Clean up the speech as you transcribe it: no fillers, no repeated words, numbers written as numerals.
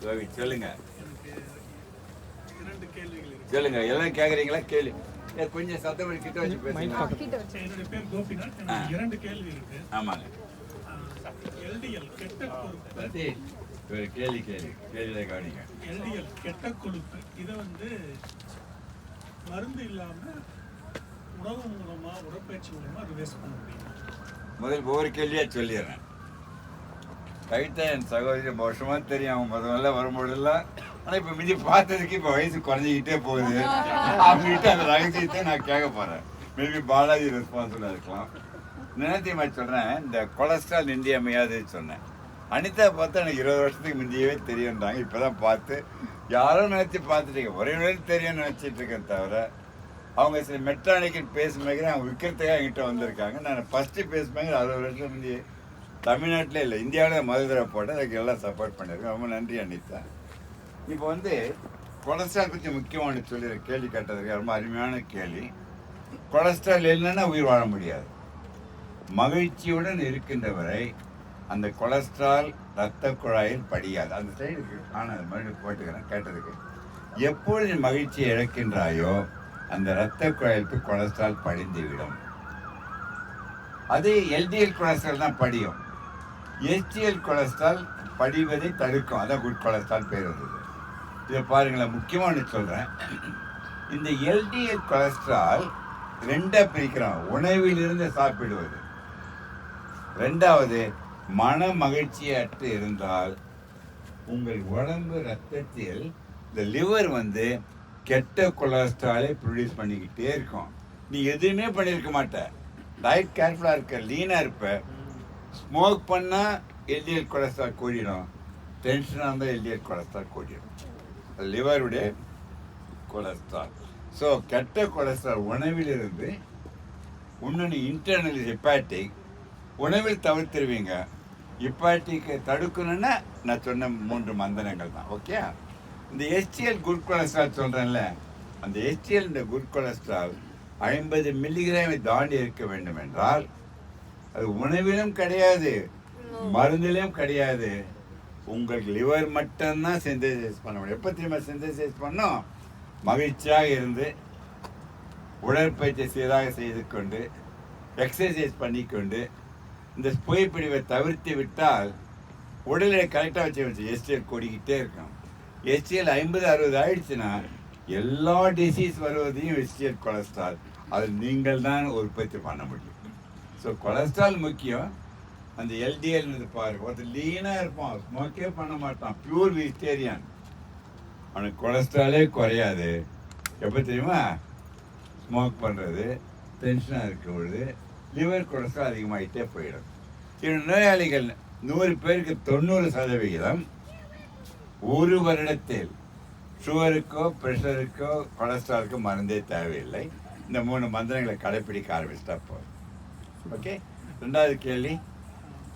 Covid சொல்லுங்க. சொல்லுங்க, எல்லாம் கேக்குறீங்களா? கேள்வி கொஞ்சம் சத்தம் கிட்ட வச்சு பேசுங்க. என்னுடைய பேர் கோபிநாத். எனக்கு 2 கேள்வி இருக்கு. ஆமாங்க. எல்டிஎல் கெட்ட கொழுப்பு, ஒரு கேள்வியில கவனிங்க. எல்டிஎல் கெட்ட கொழுப்பு இதை மருந்து இல்லாம உணவு மூலமா உடற்பயிற்சி மூலமா ரிவர்ஸ் பண்ண முடியும்? முதல் ஒவ்வொரு கேள்வியா சொல்லிடுறேன். கவிதா என் சகோதரி வருஷமா தெரியும். அவங்க முதல்ல வரும்போதெல்லாம், ஆனால் இப்போ மிதி பார்த்ததுக்கு இப்போ வயசு குறைஞ்சிக்கிட்டே போகுது. அவங்ககிட்ட அந்த ரகசியத்தை நான் கேட்க போகிறேன். மேபி பாலாஜி ரெஸ்பான்சிபிளாக இருக்கலாம். நினைத்தியமா சொல்கிறேன், இந்த கொலஸ்ட்ரால் இந்தியமையாது சொன்னேன். அனிதா பார்த்தா எனக்கு 20 வருஷத்துக்கு முந்தையவே தெரியுன்றாங்க. இப்போ தான் பார்த்து யாரும் நினச்சி பார்த்துட்டீங்க. ஒரே தெரியும்னு நினச்சிட்டு இருக்கேன் தவிர, அவங்க சில மெட்ரானிக்கல் பேஸ் மேக்கர் அவங்க விற்கிறதுக்காக என்கிட்ட வந்திருக்காங்க. நான் ஃபஸ்ட்டு பேஸ் மேக்கர் 60 வருஷம் முந்தைய தமிழ்நாட்டிலே இல்லை, இந்தியாவில் முதல் தடவை போட்டேன். அதுக்கு எல்லாம் சப்போர்ட் பண்ணியிருக்கேன். ரொம்ப நன்றி அனிதா. இப்போ கொலஸ்ட்ரால் பற்றி முக்கியமான சொல்லி கேள்வி கேட்டதுக்கு ரொம்ப அருமையான கேள்வி. கொலஸ்ட்ரால் இல்லைன்னா உயிர் வாழ முடியாது. மகிழ்ச்சியுடன் இருக்கின்ற வரை அந்த கொலஸ்ட்ரால் இரத்த குழாயில் படியாது. அந்த சைடுக்கு ஆனால் மறுபடியும் போட்டுக்கிறேன் கேட்டதுக்கு. எப்பொழுது மகிழ்ச்சியை இழக்கின்றாயோ அந்த இரத்த குழாய்க்கு கொலஸ்ட்ரால் படிந்துவிடும். அது எல்டிஎல் கொலஸ்ட்ரால் தான் படியும். எச்டிஎல் கொலஸ்ட்ரால் படிவதை தடுக்கும். அதான் குட் கொலஸ்ட்ரால் பேர் வந்தது. இதை பாருங்களேன், முக்கியமாக சொல்கிறேன். இந்த எல்டிஎல் கொலஸ்ட்ரால் 2 பிரிக்கிறோம். உணவிலிருந்து சாப்பிடுவது. 2வது, மன மகிழ்ச்சியற்று இருந்தால் உங்கள் உடம்பு ரத்தத்தில் இந்த லிவர் கெட்ட கொலஸ்ட்ராலை ப்ரொடியூஸ் பண்ணிக்கிட்டே இருக்கும். நீ எதுவுமே பண்ணியிருக்க மாட்ட, டயட் கேர்ஃபுல்லாக இருக்க, லீனாக இருப்ப. ஸ்மோக் பண்ணால் எல்டிஎல் கொலஸ்ட்ரால் கூடிடும், டென்ஷனாக இருந்தால் எல்டிஎல் கொலஸ்ட்ரால் கூடிடும். லிவருடைய கொலஸ்ட்ரால். ஸோ கெட்ட கொலஸ்ட்ரால் உணவிலிருந்து இன்னொன்று இன்டர்னல் ஹெப்பாட்டிக். உணவில் தவிர்த்துருவீங்க. ஹெப்பாட்டிக்கை தடுக்கணுன்னா நான் சொன்ன 3 மந்திரங்கள் தான். ஓகே. இந்த எச்டிஎல் குட் கொலஸ்ட்ரால் சொல்கிறேன்ல, அந்த எச்டிஎல் இந்த குட் கொலஸ்ட்ரால் 50 மில்லிகிராமை தாண்டி இருக்க வேண்டும் என்றால் அது உணவிலும் கிடையாது, மருந்திலும் கிடையாது. உங்களுக்கு லிவர் மட்டும்தான் சிந்தசைஸ் பண்ண முடியும். எப்போ திரும்ப சிந்தசைஸ் பண்ணோம்? மகிழ்ச்சியாக இருந்து உடற்பயிற்சி சீராக செய்து கொண்டு எக்ஸசைஸ் பண்ணிக்கொண்டு இந்த புகைப்பிடிவை தவிர்த்து விட்டால் உடலை கரெக்டாக வச்சு எஸ்டிஎல் கூடிக்கிட்டே இருக்கும். எஸ்டிஎல் 50-60 ஆயிடுச்சுன்னா எல்லா டிசீஸ் வருவதையும் எஸ்டிஎல் கொலஸ்ட்ரால் அது நீங்கள் தான் உற்பத்தி பண்ண முடியும். ஸோ கொலஸ்ட்ரால் முக்கியம். அந்த எல்டிஎல் பாருங்க, ஒருத்தர் லீனாக இருப்பான், ஸ்மோக்கே பண்ண மாட்டான், பியூர் வெஜிடேரியன், அவனுக்கு கொலஸ்ட்ராலே குறையாது. எப்போ தெரியுமா? ஸ்மோக் பண்ணுறது, டென்ஷனாக இருக்கும் பொழுது லிவர் கொலஸ்ட்ரால் அதிகமாகிட்டே போயிடும். நோயாளிகள் 100 பேருக்கு 90% 1 வருடத்தில் சுகருக்கோ ப்ரெஷருக்கோ கொலஸ்ட்ராலுக்கோ மருந்தே தேவையில்லை. இந்த 3 மந்திரங்களை கடைப்பிடிக்க ஆரம்பிச்சிட்டா போதும். ஓகே. 2வது கேள்வி.